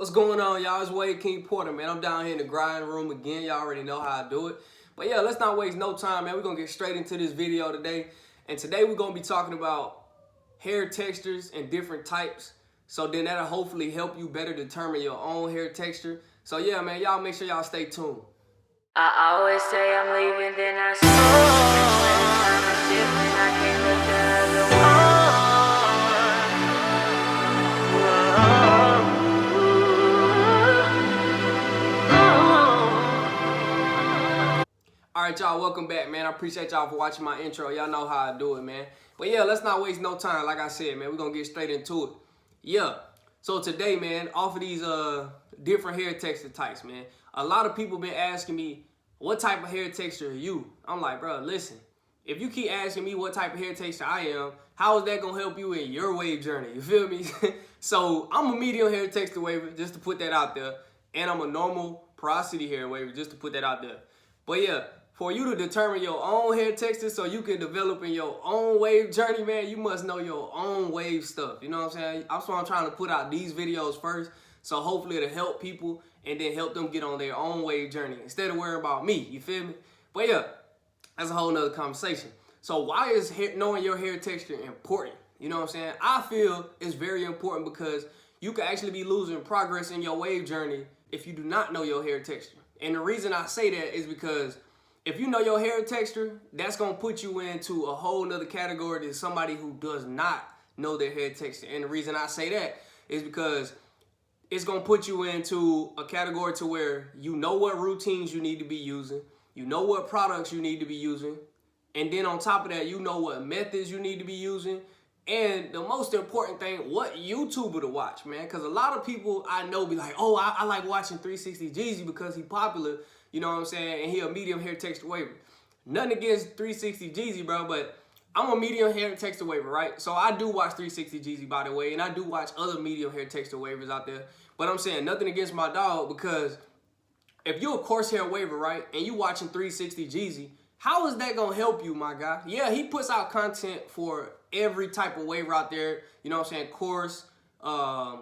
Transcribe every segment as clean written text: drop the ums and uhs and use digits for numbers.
What's going on, y'all? It's Wade King Porter, man. I'm down here in the grind room again. Y'all already know how I do it. But yeah, let's not waste no time, man. We're going to get straight into this video today. And today we're going to be talking about hair textures and different types. So then that'll hopefully help you better determine your own hair texture. So yeah, man, y'all make sure y'all stay tuned. I always say I'm leaving, then I say I can't look the other way. All right, y'all, welcome back, man. I appreciate y'all for watching my intro. Y'all know how I do it, man. But yeah, let's not waste no time. Like I said, man, we're going to get straight into it. Yeah. So today, man, off of these different hair texture types, man, a lot of people been asking me, what type of hair texture are you? I'm like, bro, listen, if you keep asking me what type of hair texture I am, how is that going to help you in your wave journey? You feel me? So I'm a medium hair texture waver, just to put that out there. And I'm a normal porosity hair waver, just to put that out there. But yeah, for you to determine your own hair texture so you can develop in your own wave journey, man, you must know your own wave stuff. You know what I'm saying? That's why I'm trying to put out these videos first. So hopefully it'll help people and then help them get on their own wave journey instead of worrying about me. You feel me? But yeah, that's a whole nother conversation. So why is knowing your hair texture important? You know what I'm saying? I feel it's very important because you can actually be losing progress in your wave journey if you do not know your hair texture. And the reason I say that is because if you know your hair texture, that's going to put you into a whole nother category than somebody who does not know their hair texture. And the reason I say that is because it's going to put you into a category to where you know what routines you need to be using, you know what products you need to be using, and then on top of that, you know what methods you need to be using, and the most important thing, what YouTuber to watch, man. Because a lot of people I know be like, oh, I like watching 360 Jeezy because he popular, you know what I'm saying, and he a medium hair texture waver. Nothing against 360 Jeezy, bro, but I'm a medium hair texture waver, right? So I do watch 360 Jeezy, by the way, and I do watch other medium hair texture wavers out there. But I'm saying nothing against my dog, because if you're a coarse hair waver, right, and you watching 360 Jeezy, how is that gonna help you, my guy? Yeah, he puts out content for every type of waver out there, you know what I'm saying, coarse,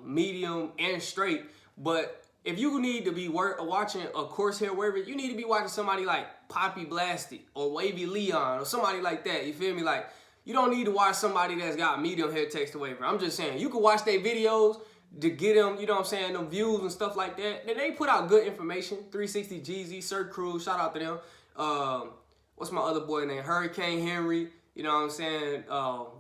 medium, and straight. But if you need to be watching a coarse hair waver, you need to be watching somebody like Poppy Blasted or Wavy Leon or somebody like that. You feel me? Like, you don't need to watch somebody that's got medium hair texture waver. I'm just saying, you can watch their videos to get them, you know what I'm saying, them views and stuff like that. Then they put out good information. 360 Jeezy, Sir Cruz, shout out to them. What's my other boy name? Hurricane Henry. You know what I'm saying?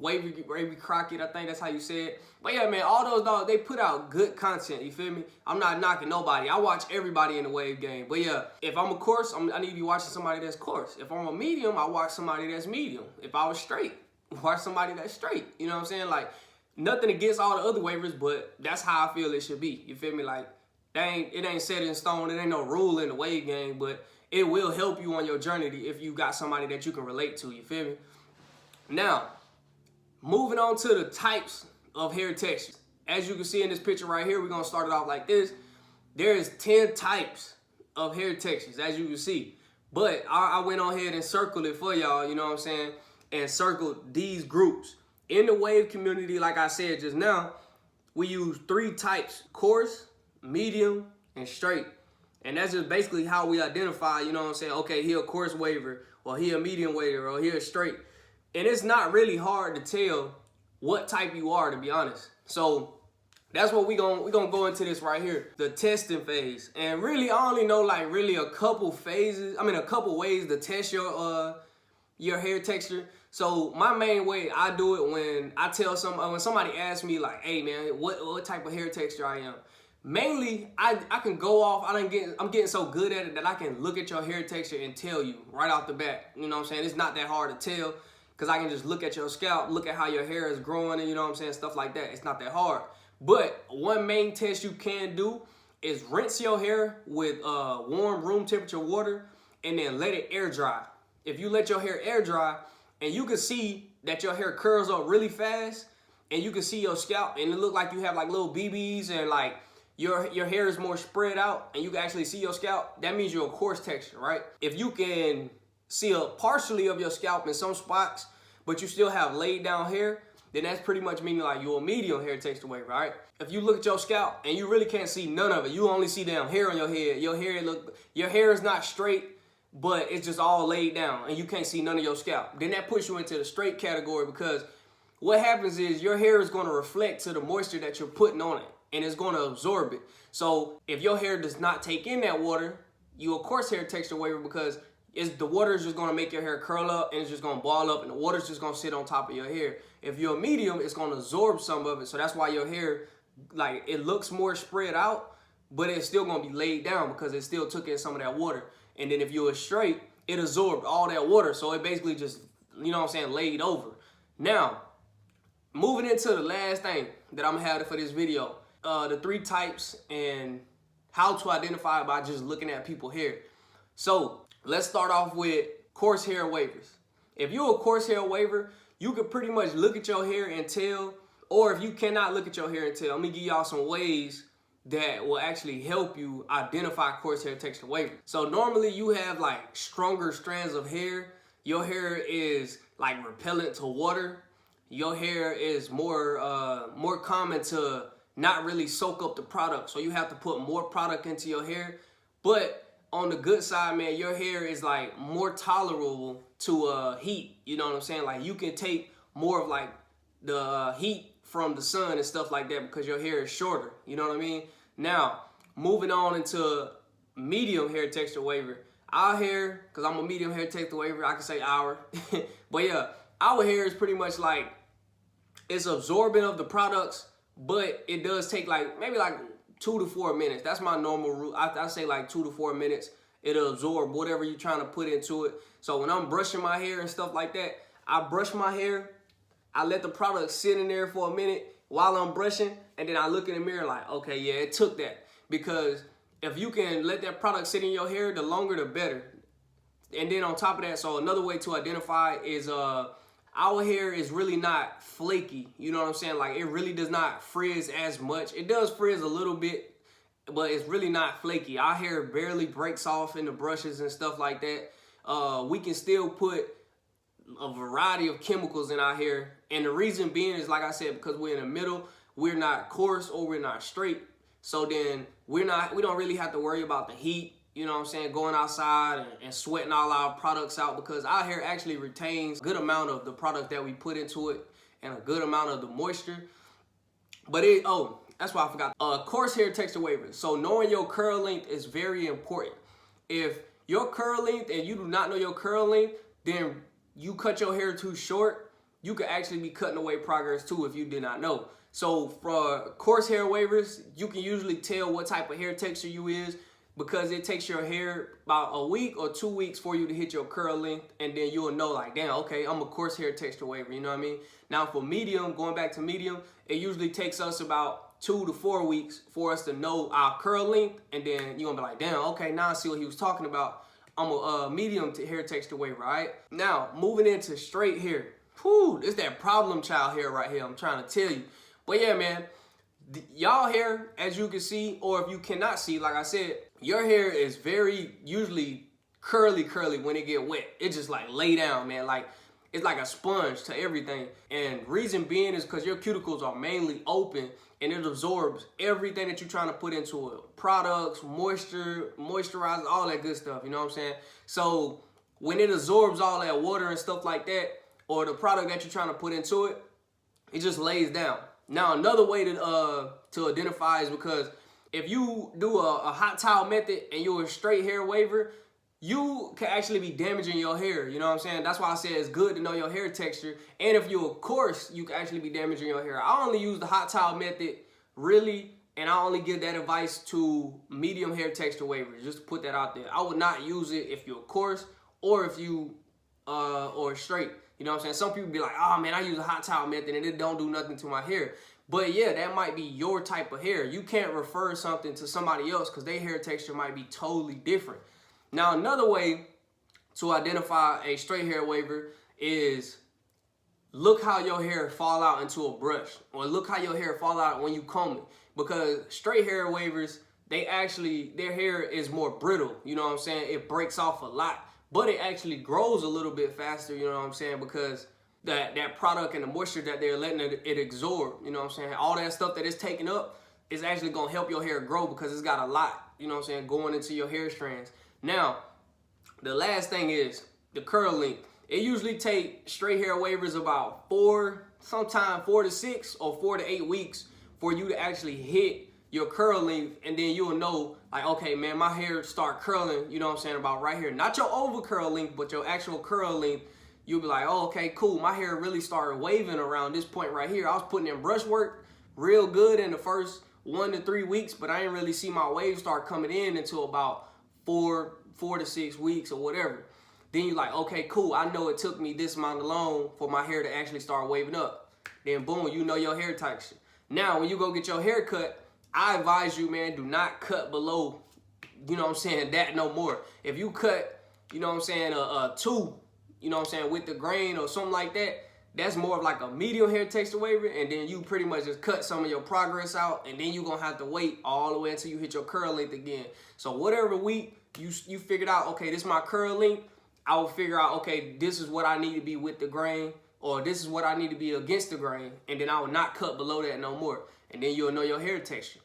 Wavy Crockett, I think that's how you say it. But yeah, man, all those dogs, they put out good content, you feel me? I'm not knocking nobody. I watch everybody in the wave game. But yeah, if I'm a coarse, I need to be watching somebody that's coarse. If I'm a medium, I watch somebody that's medium. If I was straight, watch somebody that's straight. You know what I'm saying? Like, nothing against all the other waivers, but that's how I feel it should be. You feel me? Like, it ain't set in stone. It ain't no rule in the wave game, but it will help you on your journey if you got somebody that you can relate to. You feel me? Now, moving on to the types of hair textures. As you can see in this picture right here, we're going to start it off like this. There is 10 types of hair textures, as you can see. But I went on ahead and circled it for y'all, you know what I'm saying, and circled these groups. In the wave community, like I said just now, we use 3 types: coarse, medium, and straight. And that's just basically how we identify, you know what I'm saying, okay, he a coarse waver, or he a medium waver, or he a straight. And it's not really hard to tell what type you are, to be honest. So that's what we're gonna go into this right here, the testing phase. And really, I only know like really a couple phases, a couple ways to test your hair texture. So my main way I do it when I tell when somebody asks me like, hey man, what type of hair texture I am. Mainly, I can go off, I'm getting so good at it that I can look at your hair texture and tell you right off the bat. You know what I'm saying? It's not that hard to tell, because I can just look at your scalp, look at how your hair is growing, and you know what I'm saying, stuff like that. It's not that hard. But one main test you can do is rinse your hair with warm room temperature water and then let it air dry. If you let your hair air dry and you can see that your hair curls up really fast and you can see your scalp and it look like you have like little BBs and like your hair is more spread out and you can actually see your scalp, that means you're a coarse texture, right? If you can see a partially of your scalp in some spots, but you still have laid down hair, then that's pretty much meaning like you're a medium hair texture wave, right? If you look at your scalp and you really can't see none of it, you only see damn hair on your head. Your hair is not straight, but it's just all laid down and you can't see none of your scalp. Then that puts you into the straight category, because what happens is your hair is going to reflect to the moisture that you're putting on it, and it's going to absorb it. So if your hair does not take in that water, you a coarse hair texture waver, because the water is just going to make your hair curl up and it's just going to ball up, and the water is just going to sit on top of your hair. If you're a medium, it's going to absorb some of it. So that's why your hair, like, it looks more spread out, but it's still going to be laid down because it still took in some of that water. And then if you were straight, it absorbed all that water. So it basically just, you know what I'm saying, laid over. Now, moving into the last thing that I'm going to have for this video, the 3 types and how to identify by just looking at people's hair. So let's start off with coarse hair wavers. If you're a coarse hair waver, you could pretty much look at your hair and tell, or if you cannot look at your hair and tell, I'm gonna give y'all some ways that will actually help you identify coarse hair texture waver. So normally you have like stronger strands of hair. Your hair is like repellent to water. Your hair is more common to not really soak up the product. So you have to put more product into your hair. But on the good side, man, your hair is like more tolerable to heat. You know what I'm saying? Like you can take more of like the heat from the sun and stuff like that because your hair is shorter. You know what I mean? Now, moving on into medium hair texture waver. Our hair, because I'm a medium hair texture waver, I can say our. But yeah, our hair is pretty much like, it's absorbent of the products, but it does take like maybe like 2 to 4 minutes. That's my normal rule. I say like 2 to 4 minutes. It'll absorb whatever you're trying to put into it. So when I'm brushing my hair and stuff like that, I brush my hair, I let the product sit in there for a minute while I'm brushing, and then I look in the mirror like, okay, yeah, it took that. Because if you can let that product sit in your hair, the longer the better. And then on top of that, so another way to identify is our hair is really not flaky. You know what I'm saying? Like it really does not frizz as much. It does frizz a little bit, but it's really not flaky. Our hair barely breaks off in the brushes and stuff like that. We can still put a variety of chemicals in our hair. And the reason being is, like I said, because we're in the middle, we're not coarse or we're not straight. So then we don't really have to worry about the heat, you know what I'm saying, going outside and sweating all our products out, because our hair actually retains a good amount of the product that we put into it and a good amount of the moisture. But that's why I forgot. Coarse hair texture waver. So knowing your curl length is very important. If your curl length and you do not know your curl length, then you cut your hair too short, you could actually be cutting away progress too if you did not know. So for coarse hair wavers, you can usually tell what type of hair texture you is, because it takes your hair about a week or 2 weeks for you to hit your curl length, and then you'll know like, damn, okay, I'm a coarse hair texture waver, you know what I mean? Now for medium, going back to medium, it usually takes us about 2 to 4 weeks for us to know our curl length, and then you're gonna be like, damn, okay, now I see what he was talking about. I'm a medium hair texture waver, all right? Now, moving into straight hair. Whew, it's that problem child hair right here, I'm trying to tell you. But yeah, man, y'all hair, as you can see, or if you cannot see, like I said, your hair is very usually curly when it get wet. It just like lay down, man. Like it's like a sponge to everything. And reason being is because your cuticles are mainly open and it absorbs everything that you're trying to put into it. Products, moisture, moisturizers, all that good stuff, you know what I'm saying? So when it absorbs all that water and stuff like that, or the product that you're trying to put into it, it just lays down. Now another way to identify is because if you do a hot towel method and you're a straight hair waver, you can actually be damaging your hair. You know what I'm saying? That's why I said it's good to know your hair texture. And if you're coarse, you can actually be damaging your hair. I only use the hot towel method, really, and I only give that advice to medium hair texture wavers, just to put that out there. I would not use it if you're coarse or if you or straight. You know what I'm saying? Some people be like, oh man, I use a hot towel method and it don't do nothing to my hair. But yeah, that might be your type of hair. You can't refer something to somebody else because their hair texture might be totally different. Now, another way to identify a straight hair waver is look how your hair fall out into a brush, or look how your hair fall out when you comb it. Because straight hair wavers, their hair is more brittle. You know what I'm saying? It breaks off a lot, but it actually grows a little bit faster. You know what I'm saying? Because that product and the moisture that they're letting it absorb. You know what I'm saying? All that stuff that it's taking up is actually gonna help your hair grow because it's got a lot, you know what I'm saying, going into your hair strands. Now, the last thing is the curl length. It usually take straight hair wavers about 4 to 6 or 4 to 8 weeks for you to actually hit your curl length, and then you'll know, like, okay, man, my hair start curling, you know what I'm saying, about right here. Not your over curl length, but your actual curl length. You'll be like, oh, okay, cool. My hair really started waving around this point right here. I was putting in brush work real good in the first 1 to 3 weeks, but I didn't really see my waves start coming in until about 4 to 6 weeks or whatever. Then you're like, okay, cool. I know it took me this amount of long for my hair to actually start waving up. Then boom, you know your hair texture. Now, when you go get your hair cut, I advise you, man, do not cut below, you know what I'm saying, that no more. If you cut, you know what I'm saying, a 2, you know what I'm saying, with the grain or something like that, that's more of like a medium hair texture waver, and then you pretty much just cut some of your progress out, and then you're gonna have to wait all the way until you hit your curl length again. So whatever week you figured out, okay, this is my curl length, I will figure out, okay, this is what I need to be with the grain, or this is what I need to be against the grain, and then I will not cut below that no more, and then you'll know your hair texture.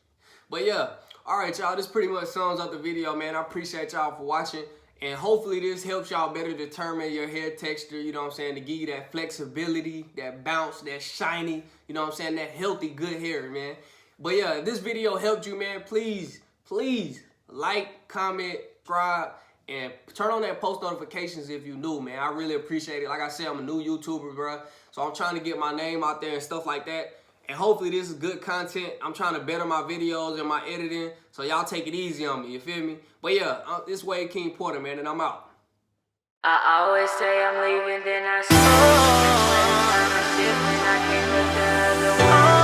But yeah, all right, y'all, this pretty much sums up the video, man. I appreciate y'all for watching, and hopefully this helps y'all better determine your hair texture, you know what I'm saying, to give you that flexibility, that bounce, that shiny, you know what I'm saying, that healthy, good hair, man. But yeah, if this video helped you, man, please like, comment, subscribe, and turn on that post notifications if you new, man. I really appreciate it. Like I said, I'm a new YouTuber, bro, so I'm trying to get my name out there and stuff like that. And hopefully this is good content. I'm trying to better my videos and my editing, so y'all take it easy on me, you feel me? But yeah, this way King Porter, man, and I'm out. I always say I'm leaving, then I say, I can't look the other way.